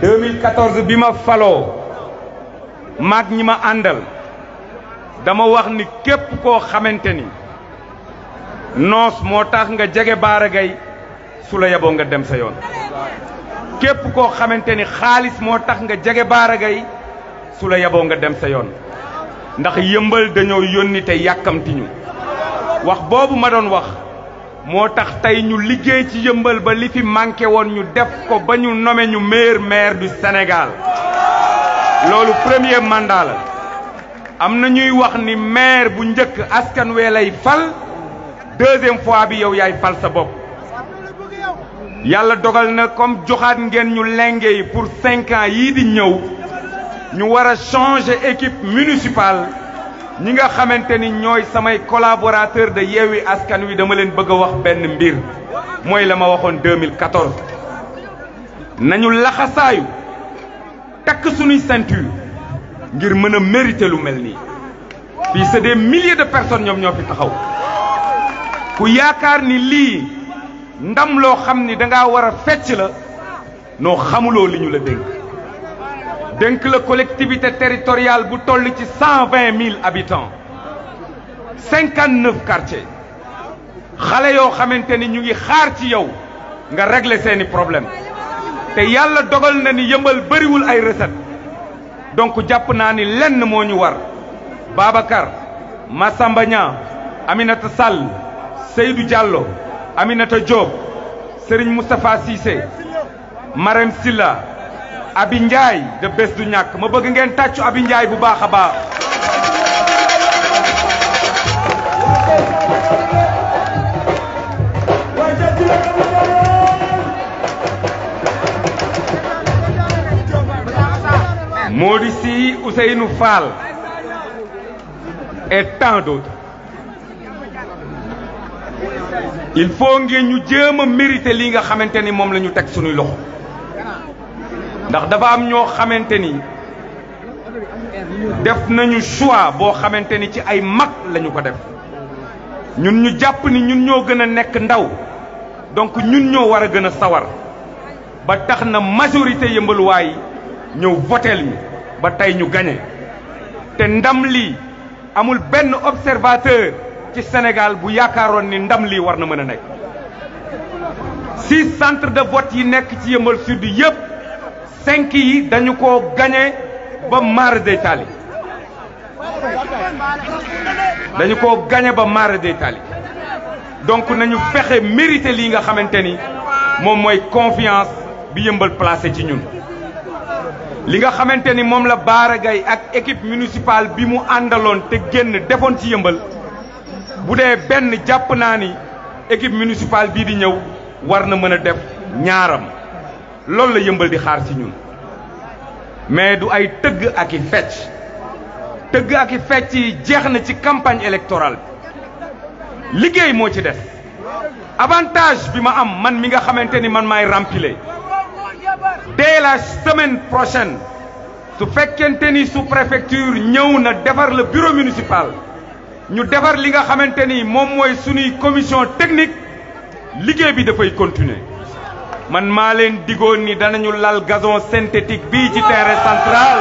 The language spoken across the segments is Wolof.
2014 bi ma faloo maag ñi ma àndal dama wax ni képp koo xamante ni noos moo tax nga jege Bara Gaye su la yeboo nga dem sa yoon képp koo xamante ni xaalis moo tax nga jege Bara Gaye su la yeboo nga dem sa yoon ndax yëmbal dañoo yónni te yàkkamti ñu wax boobu ma doon wax moo tax tey ñu liggéey ci yëmbal ba li fi manqué woon ñu def ko ba ñu nommé ñu meilleur maire du Sénégal loolu premier mandat la am na ñuy wax ni maire bu njëkk askan wee lay fal deuxième fois bi yow yaay fal sa bopp yàlla dogal na comme joxaat ngeen ñu lenge yi pour 5 ans yii di ñëw ñu war a changer équipe municipale ñi nga xamante ni ñooy samay collaborateur de Yewwi Askan Wi dama leen bëgg a wax benn mbir mooy la ma waxoon 2014 nañu laxasaayu takk suñuy ceinture ngir mën a mériter lu mel nii fii c'est des milliers de personnes ñoom ñoo fi taxaw ku yaakaar ni lii ndam loo xam ni dangaa war a fecc la noo xamuloo li ñu la dénk la collectivité territoriale bu toll ci 120 000 habitants 59 quartiers xale yoo xamante ni ñu ngi xaar ci yow nga régler seeni problème te yàlla dogal na ni yëmbal bëriwul ay recette donc jàpp naa ni lenn moo ñu war Babacar Massamba Niang Aminata Sall Seydou Diallo Aminata Diop Serigne Moustapha Cissé Marème Silla Abi Ndiaye de bés du ñàkk ma bëgg ngeen tàccu Abi Ndiaye bu baax a baax Mody Sy Ousseynou Fall et tant d'autres il faut ngeen ñu jéem a mériter lii nga xamante ni moom la ñu teg suñuy loxo ndax dafa am ñoo xamante ni def nañu choix boo xamante ni ci ay mag lañu ko def ñun ñu jàpp ni ñun ñoo gën a nekk ndaw donc ñun ñoo war a gën a sawar ba tax na majorité yëmbaluwaay ñëw voteel ñu ba tey ñu gagné te ndam lii amul benn observateur ci Sénégal bu yaakaaroon ni ndam lii war na mën a nekk 6 centres de vote yi nekk ci Yeumbeul Sud yëpp 5 yi dañu ko gagné ba mara day taali dañu ko gagné ba mara day taali donc nañu fexe mérité lii nga xamante ni moom mooy confiance bi Yeumbeul placé ci ñun li nga xamante ni moom la Bara Gaye ak équipe municipale bi mu àndaloon te génn defoon ci Yeumbeul bu dee benn jàpp naa ni équipe municipale bii di ñëw war na mën a def ñaaram loolu la Yeumbeul di xaar ci ñun mais du ay tëgg ak i fecc tëgg ak i fecc yi jeex na ci campagne électorale bi liggéey moo ci des avantage bi ma am man mi nga xamante ni man maay remplir dès la semaine prochaine su fekkente ni sous-préfecture ñëw na defar le bureau municipal ñu defar li nga xamante ni moom mooy suñuy commission technique liggéey bi dafay continuer man maa leen digoon ni danañu lal gazon synthétique bii ci terrain central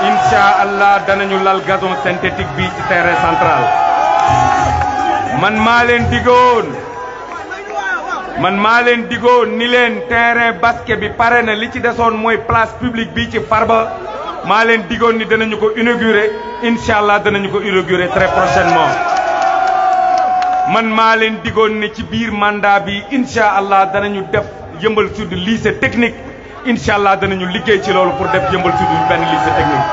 incha allah danañu lal gazon synthétique bii ci terrain central man maa leen digoon ni leen terrain basket bi pare na li ci desoon mooy place publique bi ci Farba maa leen digoon ni danañu ko inaugurer incha allah danañu ko inaugurer très prochainement man maa leen digoon ne ci biir mandat bi incha allah danañu def Yeumbeul Sud lycée technique incha allah danañu liggéey ci loolu pour def Yeumbeul Sud benn lycée technique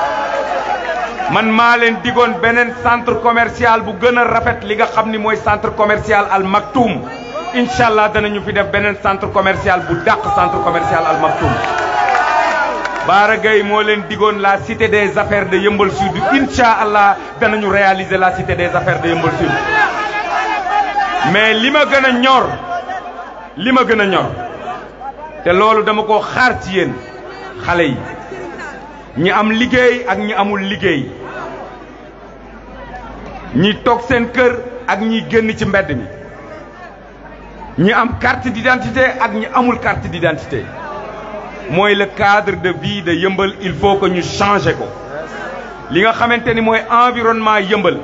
man maa leen digoon beneen centre commercial bu gën a rafet li nga xam ni mooy centre commercial Al Maktoum incha allah danañu fi def beneen centre commercial bu dàq centre commercial Al Maktoum Bara Gaye moo leen digoon la cité des affaires de Yeumbeul Sud incha allah danañu réaliser la cité des affaires de Yeumbeul Sud mais li ma gën a ñor te loolu dama ko xaar ci yéen xale yi ñi am liggéey ak ñi amul liggéey ñi toog seen kër ak ñi génn ci mbedd mi ñi am carte d'identité ak ñi amul carte d'identité mooy le cadre de vie de Yeumbeul il faut que ñu changer ko li nga xamante ni mooy environnement Yeumbeul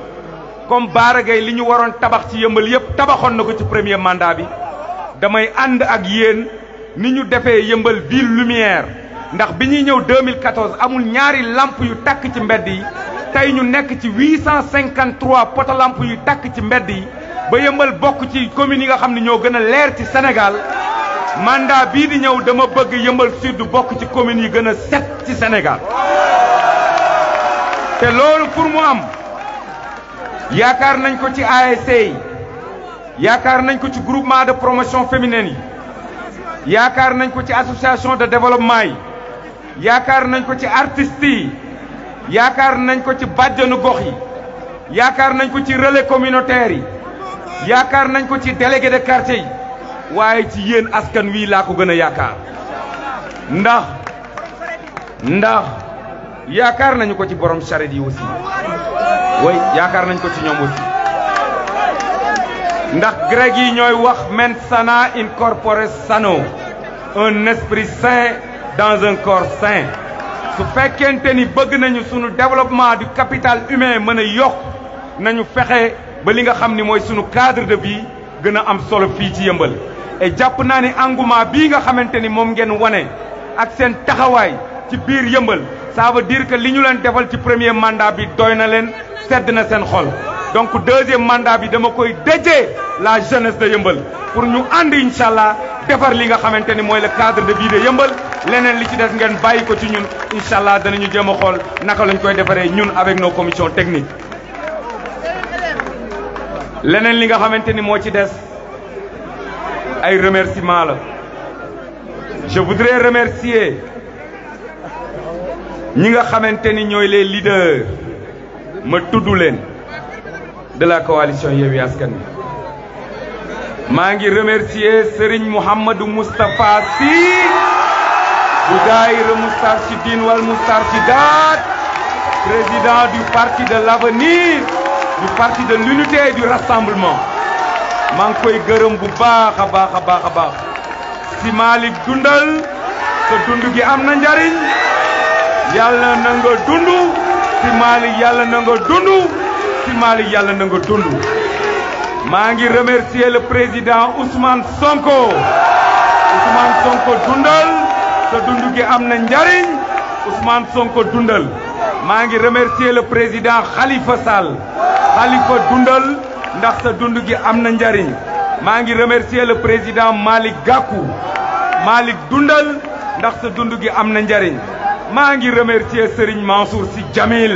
comme Bara Gaye li ñu waroon tabax ci Yeumbeul yépp tabaxoon na ko ci premier mandat bi damay ànd ak yéen ni ñu defee Yeumbeul ville lumière ndax bi ñuy ñëw 2014 amul ñaari lamp yu takk ci mbedd yi tey ñu nekk ci 853 poto lamp yu takk ci mbedd yi ba Yeumbeul bokk ci communes yi nga xam ne ñoo gën a leer ci Sénégal mandat bii di ñëw dama bëgg Yeumbeul Sud bokk ci communes yi gën a set ci Sénégal te loolu pour mu am yaakaar nañ ko ci ASC yi yaakaar nañ ko ci groupement de promotion féminine yi yaakaar nañ ko ci association de développement yi yaakaar nañ ko ci artistes yi yaakaar nañ ko ci bàjjanu gox yi yaakaar nañ ko ci relais communautaire yi yaakaar nañ ko ci délégué de quartier yi waaye ci yéen askan wi laa ko gën a yaakaar ndax yaakaar nañu ko ci borom charrette yi aussi way yaakaar nañ ko ci ñoom aussi ndax grec yi ñooy wax mens sana in corpore sano un esprit sain dans un corps sain su fekkente ni bëgg nañu sunu développement du capital humain mën a yokk nañu fexe ba li nga xam ni mooy sunu cadre de vie gën a am solo fii ci Yeumbeul et jàpp naa ni engouement bii nga xamante ni moom ngeen wane ak seen taxawaay ci biir Yeumbeul ça veut dire que li ñu leen defal ci premier mandat bi doy na leen sedd na seen xol donc deuxième mandat bi dama koy déjee la jeunesse de Yeumbeul pour ñu ànd incha allah defar li nga xamante ni mooy le cadre de vie de Yeumbeul leneen li ci des ngeen bàyyi ko ci ñun incha allah danañu jéem a xool naka lañ koy defaree ñun avec nos commissions techniques. leneen li nga xamante ni moo ci des ay remerciements la je voudrais remercier ñi nga xamante ni ñooy les leaders ma tudd leen de la coalition Yewwi Askan Wi maa ngi remercier Serigne Mouhamadou Moustapha Sy bu daayira Moustarchidine wal Moustarchidat président du parti de l'avenir du parti de l'unité et du rassemblement maa ngi koy gërëm bu baax a baax si Malick dundal sa dund gi am na njariñ yàlla na nga dund si Malick yàlla na nga dund si Malick yàlla na nga dund maa ngi remercier le président Ousmane Sonko dundal sa dund gi am na njariñ Ousmane Sonko dundal maa ngi remercier le président Khalifa Sall dundal ndax sa dund gi am na njariñ maa ngi remercier le président Malick Gakou dundal ndax sa dund gi am na njariñ maa ngi remercier Serigne Mansour Sy Djamil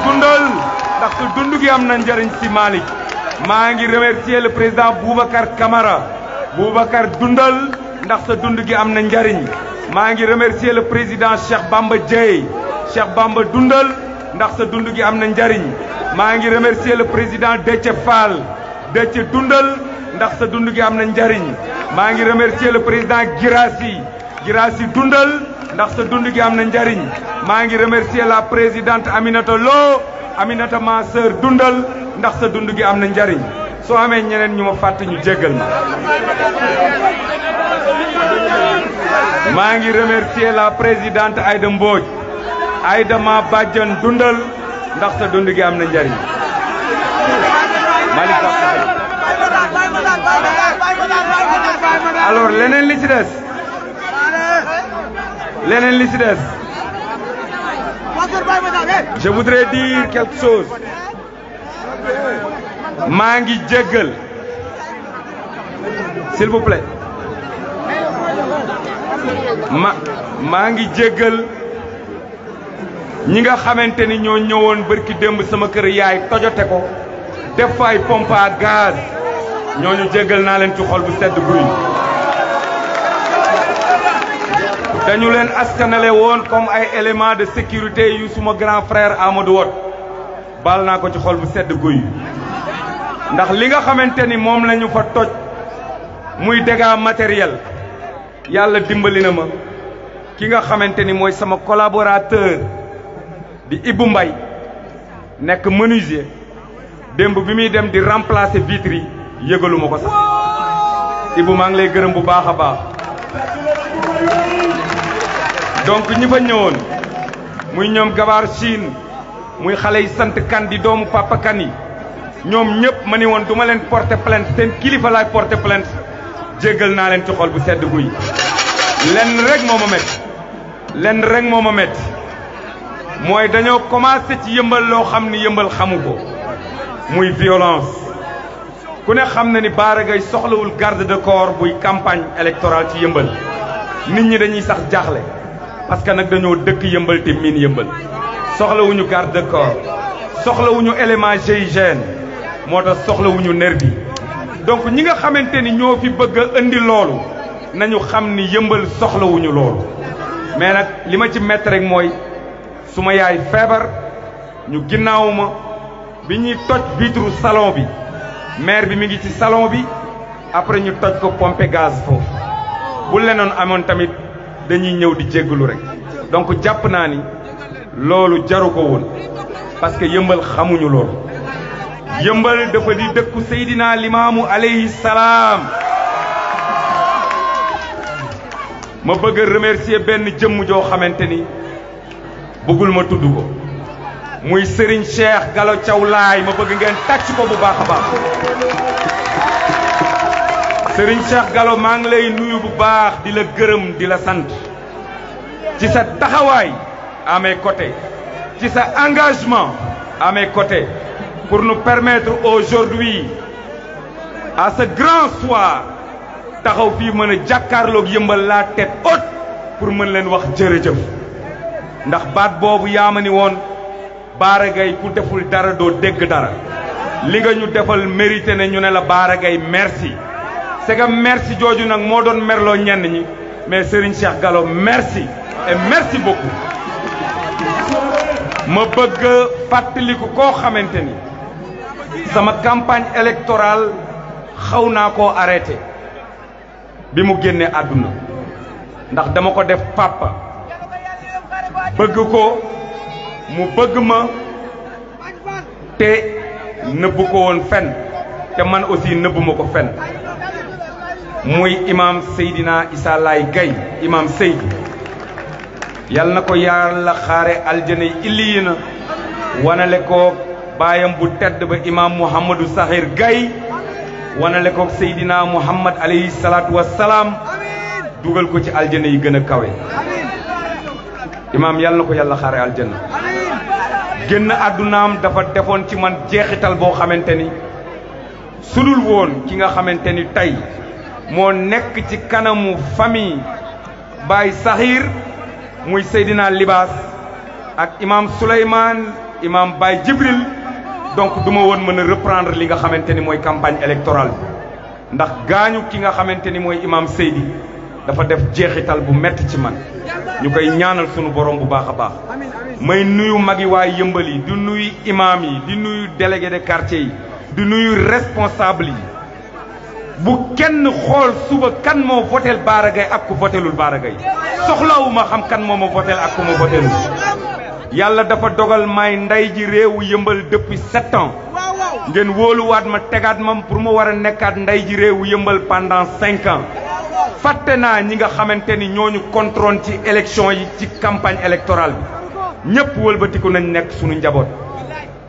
dundal ndax sa dund gi am na njariñ si Malick maa ngi remercier le président Boubacar Camara dundal ndax sa dund gi am na njariñ maa ngi remercier le président Cheikh Bamba Dièye dundal ndax sa dund gi am na njariñ maa ngi remercier le président Déthié Fall dundal ndax sa dund gi am na njariñ maa ngi remercier le président Girassi dundal ndax sa dund gi am na njariñ maa ngi remercier la présidente Aminata ma sœur dundal ndax sa dund gi am na njariñ soo amee ñeneen ñu ma fàtte ñu jéggal maa ngi remercier la présidente Aïda Mbodj ma bàjjan dundal ndax sa dund gi am na njariñ alors leneen li ci des je voudrais dire quelque chose maa ngi jéggal s'il vous plaît maa ngi jéggal ñi nga xamante ni ñoo ñëwoon bërki démb sama kër yaay tojote ko def fa ay pompe à gaz ñooñu jéggal naa leen ci xol bu sedd guy dañu leen askanale woon comme ay éléments de sécurité yu suma grand frère Amadou Wot baal naa ko ci xol bu sedd guy ndax li nga xamante ni moom lañu fa toj muy dégâts matériel yàlla dimbali na ma ki nga xamante ni mooy sama collaborateur di Ibou Mbaye nekk menuisier démb bi muy dem di remplacer vitres yi yëgaluma ko sax Ibou maa ngi lay gërëm bu baax a baax donc ñi fa ñëwoon muy ñoom Gabar Chine muy xale yi sant kan di doomu papa kan yi ñoom ñëpp ma ni woon du ma leen porter plainte seen kilifa laay porter plainte jéggal naa leen ci xol bu sedd guy lenn rek moo ma metti mooy dañoo commencé ci yëmbal loo xam ni yëmbal xamu ko muy violence ku ne xam na ni Bara Gaye soxlawul garde de corps buy campagne électorale ci yëmbal nit ñi dañuy sax jaaxle parce que nag dañoo dëkk yëmbal te miin yëmbal soxlawuñu garde de corps soxlawuñu élément GIGN moo tax soxlawuñu nervi donc ñi nga xamante ni ñoo fi bëgg a indi loolu nañu xam ni yëmbal soxlawuñu loolu mais nag li ma ci métti rek mooy suma yaay feebar ñu ginnaaw ma bi ñuy toj vitre salon bi maire bi mi ngi ci salon bi après ñu toj ko pompe gaz foofu bu lenoon amoon tamit dañuy ñëw di jéggalu rek donc jàpp naa ni loolu jaru ko woon parce que yëmbal xamuñu loolu yëmbal dafa di dëkku Seydina Limaamu alayhi salaam ma bëgg a remercier benn jëmm joo xamante ni bëggul ma tudd ko muy Serigne Cheikh Gallo Thiaw Laay ma bëgg ngeen tàcc ko bu baax a baax Serigne Cheikh Gallo maa ngi lay nuyu bu baax di la gërëm di la sant ci sa taxawaay à mes côtés ci sa engagement à mes côtés pour nous permettre aujourd'hui à ce grand soir taxaw fii mën a jàkkaarloog yëmbal la tête haute pour mën leen wax jërëjëf ndax baat boobu yaa ma ni woon Bara Gaye ku deful dara doo dégg dara li nga ñu defal mérité ne ñu ne la Bara Gaye merci c'est que merci jooju nag moo doon merloo ñenn ñi mais Serigne Cheikh Gallo merci et merci beaucoup ma bëgg fàttaliku koo xamante ni sama campagne électorale xaw naa koo arrêté bi mu génnee àdduna ndax dama ko def papa bëgg ko mu bëgg ma te nëbbu ko woon fen te man aussi nëbbu ma ko fen muy imam Seydina Issa Laye Gaye imam Seydi yal na ko yàlla xaare aljana illiyina wanale ko baayam bu tedd ba imam Mouhamadou Sakhir Gaye wanale ko Seydina Muhammad alayhi salaatu wassalaam dugal ko ci aljana yi gën a kawe imaam yal na ko yàlla xaare aljana génn àddunaam dafa defoon ci man jeexital boo xamante ni sudul woon ki nga xamante ni tey moo nekk ci kanamu famille Baye Sakhir muy Seydina Libaas ak imam Souleymane imam Baye Jibril donc du ma woon mën a reprendre li nga xamante ni mooy campagne électorale bi ndax gaañu ki nga xamante ni mooy imam Seydi dafa def jeexital bu metti ci man ñu koy ñaanal sunu borom bu baax a baax may nuyu magi waay yëmbal yi di nuyu imam yi di nuyu délégué de quartier yi di nuyu responsable yi bu kenn xool suba kan moo votel Bara Gaye ak ku votelul Bara Gaye soxlawuma xam kan moo ma votel ak ku ma votelul yàlla dafa dogal may ndey ji réewu yëmbal depuis 7 ans ngeen wóoluwaat ma tegaat ma pour ma war a nekkaat ndey ji réewu yëmbal pendant 5 ans fàtte naa ñi nga xamante ni ñooñu contrôle ci élection yi ci campagne électorale bi ñëpp wëlbatiku nañ nekk suñu njaboot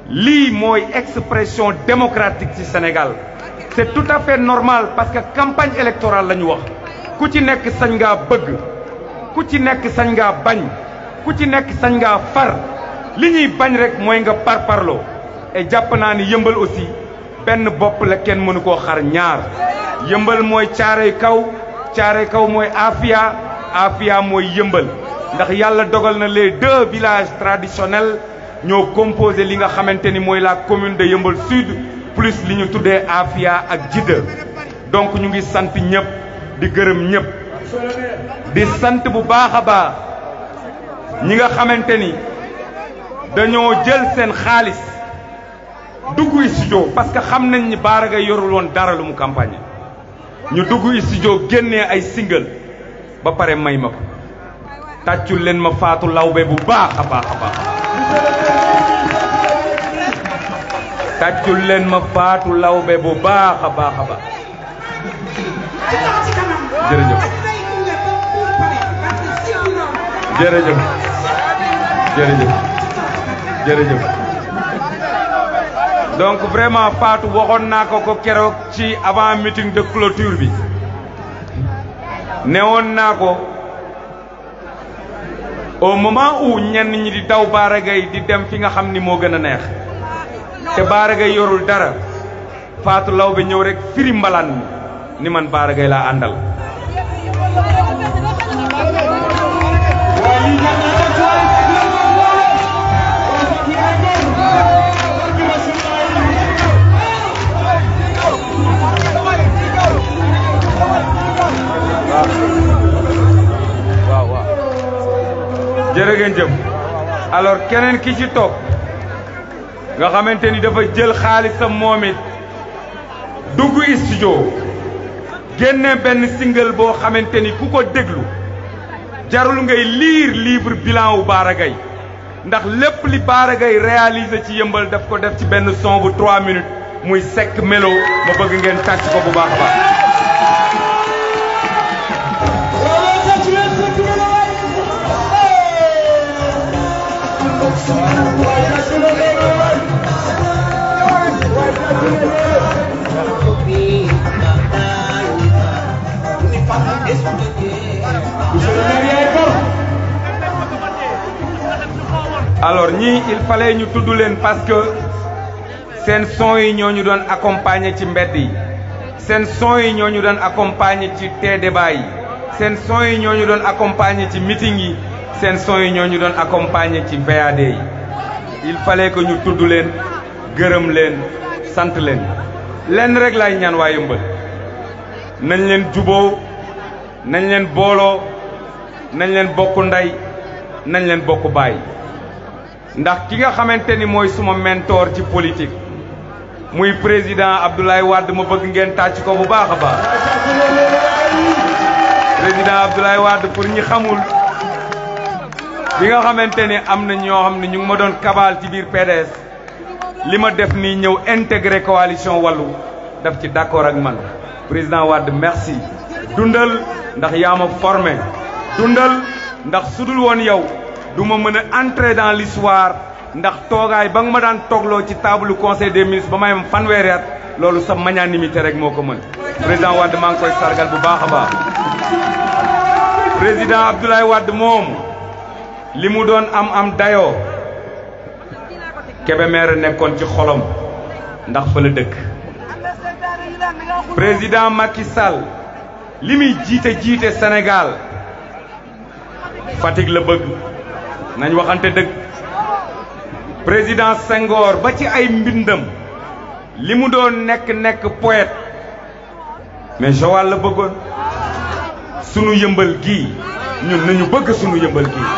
lii mooy expression démocratique ci Sénégal c'est tout à fait normal parce que campagne électorale la ñu wax ku ci nekk sañ ngaa bëgg ku ci nekk sañ ngaa bañ ku ci nekk sañ ngaa far li ñuy bañ rek mooy nga parparloo et jàpp naa ni yëmbal aussi benn bopp la kenn mënu koo xar ñaar yëmbal mooy caaroy kaw mooy Afia mooy yëmbal ndax yàlla dogal na les 2 villages traditionnels ñoo composé li nga xamante ni mooy la commune de Yeumbeul Sud plus li ñu tuddee Afia ak Jidda donc ñu ngi sant ñëpp di gërëm ñëpp di sant bu baax a baax ñi nga xamante ni dañoo jël seen xaalis dugg studio parce que xam nañ ni Bara Gaye yorul woon dara lu mu campagne ñu dugg studio génnee ay single ba pare may ma ko tàccul leen ma Fatou Lawbe bu baax a baax a baax tàccul leen ma Fatou Lawbe bu baax a baax a baax jërëjëf jërëjëf jërëjëf jërëjëf donc vraiment Fatou waxoon naa ko keroog ci avant meeting de clôture bi newoon naa ko au moment où ñenn ñi di daw Bara Gaye di dem fi nga xam ni moo gën a neex te Bara Gaye yorul dara Fatou Laobé ñëw rek firi mbalaan ni man Bara Gaye laa àndal. waaw jërë ngeen jëf alors keneen ki ci toog nga xamante ni dafa jël xaalisam moom it dugg studio génne benn single boo xamante ni ku ko déglu jarul ngay lire livre bilan wu Bara Gaye ndax lépp li Bara Gaye réalisé ci yëmbal daf ko def ci benn son bu 3 minutes muy Seck Melo ma bëgg ngeen tàcc ko bu baax a baax. alors ñii il fallait ñu tudd leen parce que seen son yi ñoo ñu doon accompagner ci mbedd yi seen son yi ñoo ñu doon accompagner ci tee débat yi seen son yi ñoo ñu doon accompagner ci meeting yi seen son yi ñoo ñu doon accompagner ci VAD yi il fallait que ñu tudd leen gërëm leen sant leen lenn rek laay ñaan waa Yeumbeul nañ leen juboo nañ leen booloo nañ leen bokk ndey nañ leen bokk baay ndax ki nga xamante ni mooy suma mentor ci politique muy président Abdoulaye Wade ma bëgg ngeen tàcc ko bu baax a baax président Abdoulaye Wade pour ñi xamul bi nga xamante ni am na ñoo xam ne ñu ngi ma doon kabal ci biir PDS li ma def nii ñëw intégré coalition Wallu daf ci d'accord ak man président Wade merci dundal ndax yaa ma formé dundal ndax sudul woon yow du ma mën a entrer dans l'histoire ndax toogaay ba nga ma daan toogloo ci table conseil des ministres ba may am fanweeri at loolu sa magnanimité rek moo ko mën président Wade maa ngi koy sargal bu baax a baax président Abdoulaye Wade moom li mu doon am dayoo Kébémer nekkoon ci xolom ndax fa la dëkk président Macky Sall li muy jiite Sénégal Fatick la bëgg nañ waxante dëgg président Senghor ba ci ay mbindam li mu doon nekk poète mais Joal la bëggoon sunu yëmbal gii ñun nañu bëgg sunu yëmbal gii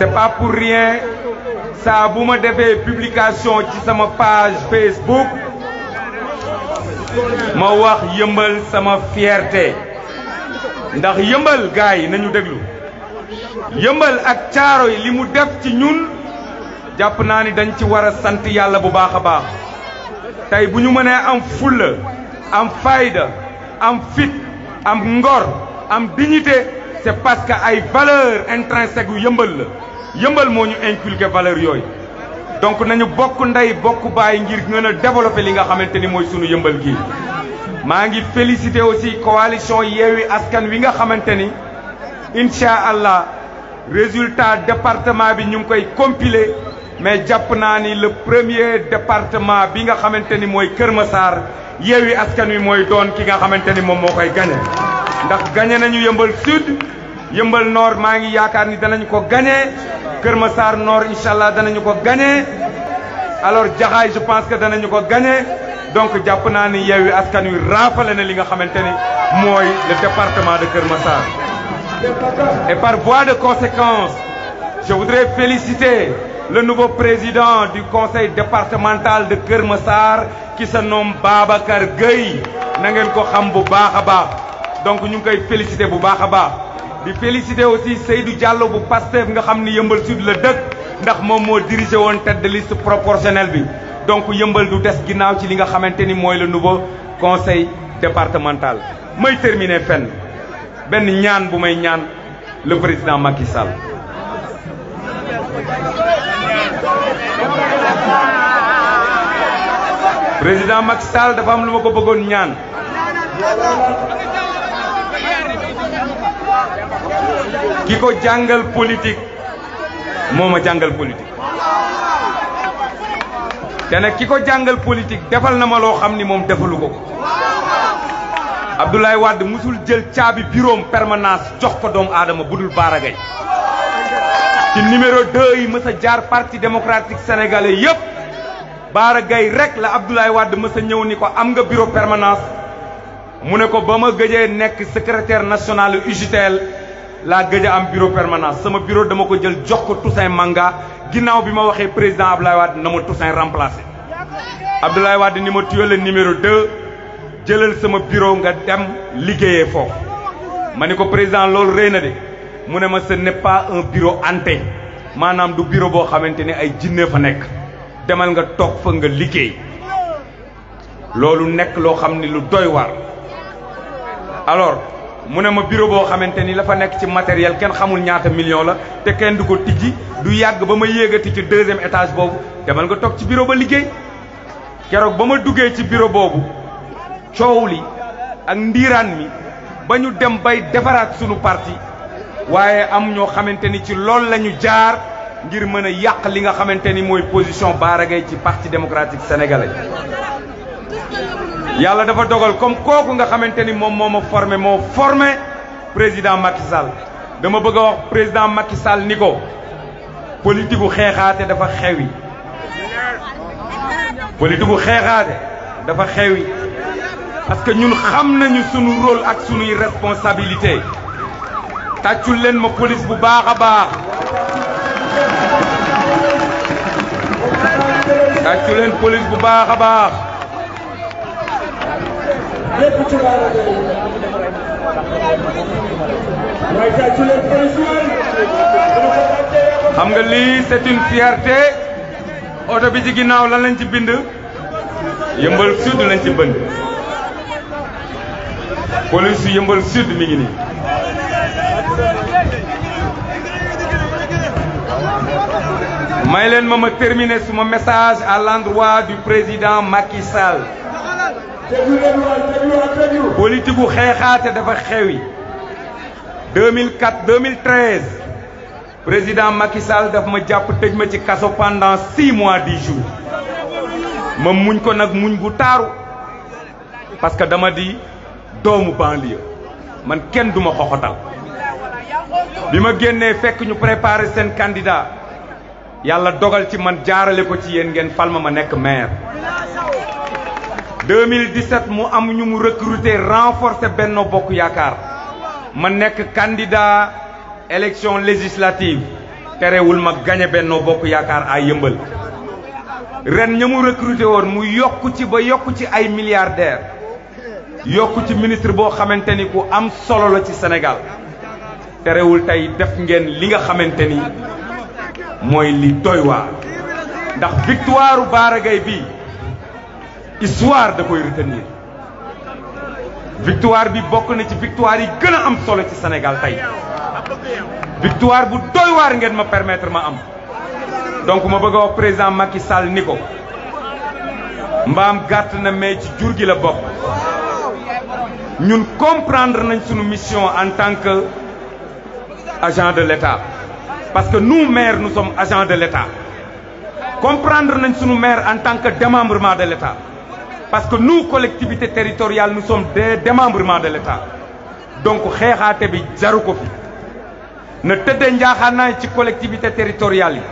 c'est pas pour rien saa bu ma defee publication ci sama page Facebook ma wax yëmbal sama fierté ndax yëmbal gars yi nañu déglu yëmbal ak caaro yi li mu def ci ñun jàpp naa ni dañ ci war a sant yàlla bu baax a baax tey bu ñu mënee am fulla am fayda am fit am ngor am dignité c'est parce que ay valeurs intrinsèques yu yëmbal la yëmbal moo ñu inculqué valeur yooyu donc nañu bokk ndey bokk baay ngir gën a développer li nga xamante ni mooy sunu yëmbal gi maa ngi féliciter aussi coalition Yewwi Askan Wi nga xamante ni incha allah résultat département bi ñu ngi koy compiler mais jàpp naa ni le premier département bi nga xamante ni mooy Kër Massar Yewwi Askan Wi mooy doon ki nga xamante ni moom moo koy gagné ndax gagné nañu yëmbal sud yëmbal nord maa ngi yaakaar ni danañu ko gagné Kër Massar nord incha allah danañu ko gagné alors Jaxaay je pense que danañu ko gagné donc jàpp naa ni Yewwi Askan Wi raafale na li nga xamante ni mooy le département de Kër Massar. Et par voie de conséquence je voudrais féliciter le nouveau président du conseil départemental de Kër Massar qui se nomme Babacar Gueye na ngeen ko xam bu baax a baax donc ñu ngi koy féliciter bu baax a baax di féliciter aussi Seydou Diallo bu Pastef nga xam ni Yeumbeul Sud la dëkk ndax moom moo dirigé woon tête de liste proportionnelle bi donc Yeumbeul du des ginnaaw ci li nga xamante ni mooy le nouveau conseil départemental. may terminer fenn benn ñaan bu may ñaan le président Macky Sall. président Macky Sall dafa am lu ma ko bëggoon ñaan. ki ko jàngal politique moo ma jàngal politique te nag ki ko jàngal politique defal na ma loo xam ni moom defalu ko Abdoulaye Wade musul jël caabi bureau permanence jox ko doomu aadama budul Bara Gaye ci numéro 2 yi mës a jaar parti démocratique sénégalais yépp Bara Gaye rek la Abdoulaye Wade mës a ñëw ni ko am nga bureau permanence mu ne ko ba ma gëjee nekk secrétaire national UJTL laa gëj a am bureau permanence sama bureau dama ko jël jox ko Toussaint Manga ginnaaw bi ma waxee président Abdoulaye Wade na ma Toussaint remplacé Abdoulaye Wade ni ma tuyal le numéro 2 jëlal sama bureau nga dem liggéeyee foofu ma ni ko président loolu rëy na de mu ne ma ce n'est pas un bureau hanté maanaam du bureau boo xamante ni ay jinne fa nekk demal nga toog fa nga liggéey loolu nekk loo xam ni lu doy waar alors mu ne ma bureau boo xamante ni la fa nekk ci matériel kenn xamul ñaata million la te kenn du ko tijji du yàgg ba ma yéegati ci 2e étage boobu demal nga toog ci bureau ba liggéey keroog ba ma duggee ci bureau boobu coow li ak ndiiraan mi ba ñu dem bay defaraat sunu parti waaye am ñoo xamante ni ci loolu la ñu jaar ngir mën a yàq li nga xamante ni mooy position Bara Gaye ci parti démocratique sénégalais yàlla dafa dogal comme kooku nga xamante ni moom moo formé président Macky Sall dama bëgg a wax président Macky Sall ni ko politique gu xeexaate dafa xewi politique gu xeexaate dafa xewi parce que ñun xam nañu sunu rôle ak sunuy responsabilité tàccul leen ma police bu baax a baax tàccul leen police bu baax a baax xam nga lii c'est une fierté oto bi ci ginnaaw lan lañ ci bind Yeumbeul Sud lañ ci bind police yu Yeumbeul Sud mi ngi nii may leen ma terminer suma message à l'endroit du président Macky Sall politique gu xeexaate dafa xewi 2013 président Macky Sall daf ma jàpp tëj ma ci kaso pendant 6 mois 10 jours ma muñ ko nag muñ gu taaru parce que dama di doomu banlieue man kenn duma xoxotal bi ma génnee fekk ñu préparer seen candidat yàlla dogal ci man jaarale ko ci yéen ngeen fal ma nekk maire 2017 mu am ñu mu recruter renforcer Benno Bokk Yaakaar ma nekk candidat élection législative terewul ma gagné Benno Bokk Yaakaar à Yeumbeul ren ña mu recruter woon mu yokku ci ba yokku ci ay milliardaires yokku ci ministre boo xamante ni ku am solo la ci Sénégal terewul tey def ngeen li nga xamante ni mooy li doy waar ndax victoire Bara Gaye bi histoire da koy retenir victoire bi bokk na ci victoire yi gën a am solo ci Sénégal tey victoire bu doy waar ngeen ma permettre ma am donc ma bëgg a wax président Macky Sall ni ko mbaam gàtt na mais ci jur gi la bokk ñun comprendre nañ sunu mission en tant que agent de l'État parce que nous maires nous sommes agents de l'État comprendre nañ sunu maire en tant que démembrement de l'État parce que nous collectivités territoriales nous sommes des démembrements de l'État donc xeexaate bi jaru ko fi na tëddee njaaxaanaay ci collectivité territoriales yi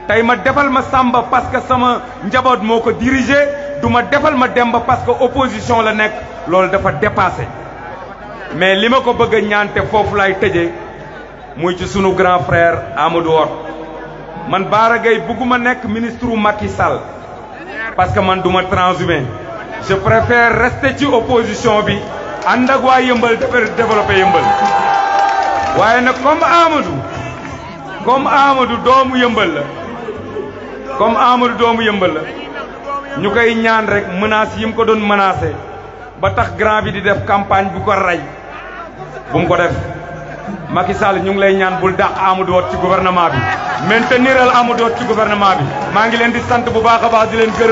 tey ma defal ma Samba parce que sama njaboot moo ko dirigé du ma defal ma Demba parce que opposition la nekk loolu dafa dépassé mais li ma ko bëgg a ñaante foofu lay tëjee muy ci sunu grand frère Amadou Hott man Bara Gaye bëgguma nekk ministre u Macky Sall parce que man duma transhumé je préfère rester ci opposition bi ànd ak waa Yeumbeul développer Yeumbeul waaye nag comme Amadou doomu yëmbal la ñu koy ñaan rek menace yi mu ko doon menacé ba tax grand bi di def campagne bu ko rey bu mu ko def Macky Sall ñu ngi lay ñaan bul dàq Amadou Hott ci gouvernement bi mainteniral Amadou Hott ci gouvernement bi maa ngi leen di sant bu baax a baax di leen gërëm